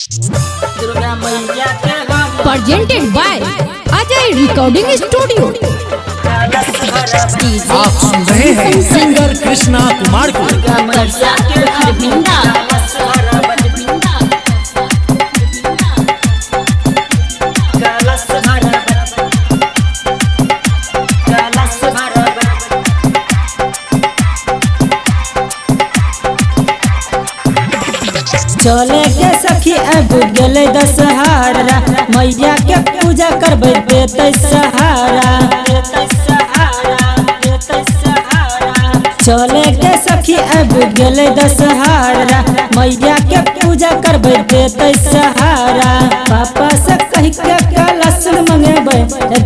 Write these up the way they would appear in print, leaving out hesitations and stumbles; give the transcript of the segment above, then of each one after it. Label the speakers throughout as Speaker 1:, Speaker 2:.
Speaker 1: दुर्गा मैया के हम
Speaker 2: presented by Ajay recording studio.
Speaker 3: आप सुन रहे हैं सिंगर कृष्णा कुमार को।
Speaker 1: दुर्गा मैया के हरभिंडा
Speaker 4: चले के सखी अब गेले दशहरा, मैया के पूजा करबे देते सहारा। चले के सखी अब गेले दशहरा, मैया के पूजा करबे देते सहारा। पापा से कह के कलश मंगेबे,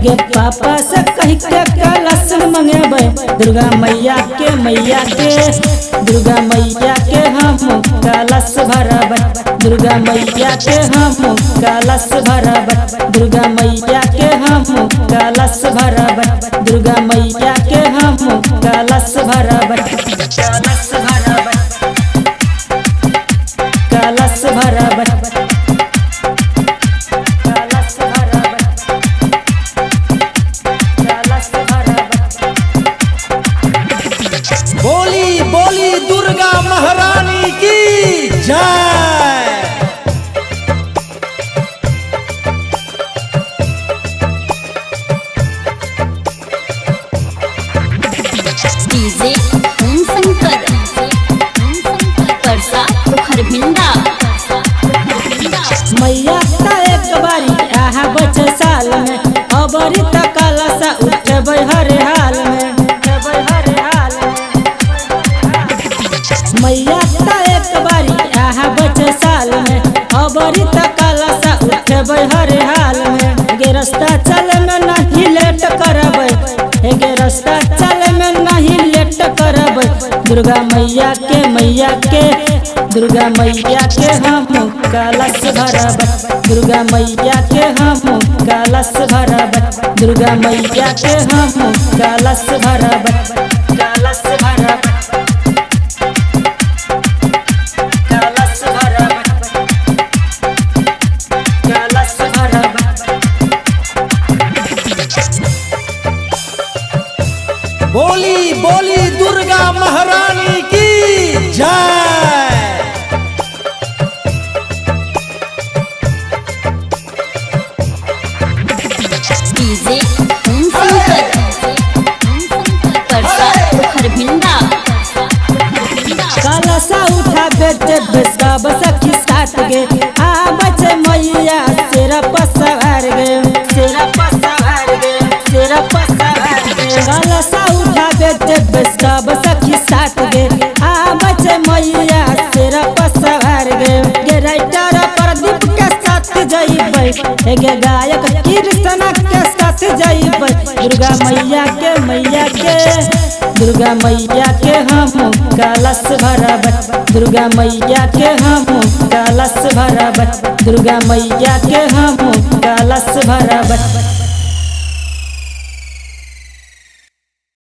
Speaker 4: गे पापा से कह के कलश मंगेबे। दुर्गा मैया के दुर्गा मैया के हम कलश भरब, दुर्गा मैया के हम कलश भरब, दुर्गा मैया के हम कलश भरब, दुर्गा मैया के हम कलश भरब, कलश भरब, कलश भरब, कलश भरब, कलश भरब।
Speaker 3: बोली बोली दुर्गा महारानी की जय।
Speaker 2: डीजे ओम शंकर परसा हरभिंडा।
Speaker 4: मैया का एक बारी आहा बच साल में, अबरी तक कलशा उठेबै हर हाल में, उठेबै हर हाल में। मैया का एक बारी आहा बच साल में, अबरी तक कलशा उठेबै हर हाल में। गे रास्ता चले में नहीं लेट करबै, गे रास्ता चले में नहीं लेट करबै। दुर्गा मैया के दुर्गा मैया के हम कलश भरब, दुर्गा मैया के हम कलश भरब, दुर्गा मैया के हम कलश भरब, कलश भरब, कलश भरब, कलश भरब।
Speaker 3: बोली बोली दुर्गा महारानी की जय।
Speaker 2: डीजे ओम शंकर परसा हरभिंडा।
Speaker 4: कलशा उठा बेटे सब सखी साथ गे, आ बचे मैया तेरा पसवार गे, तेरा पसवार गे, तेरा पसवार गे। कलशा उठा बेटे सब सखी साथ गे, आ बचे मैया तेरा पसवार गे। गे राइटर प्रदीप के साथ जइबै, गे गायक कृष्णा के साथ जइबै। दुर्गा मैया के दुर्गा मैया के हम कलश भरब, दुर्गा मैया के हम कलश भरब, दुर्गा मैया के हम कलश भरब।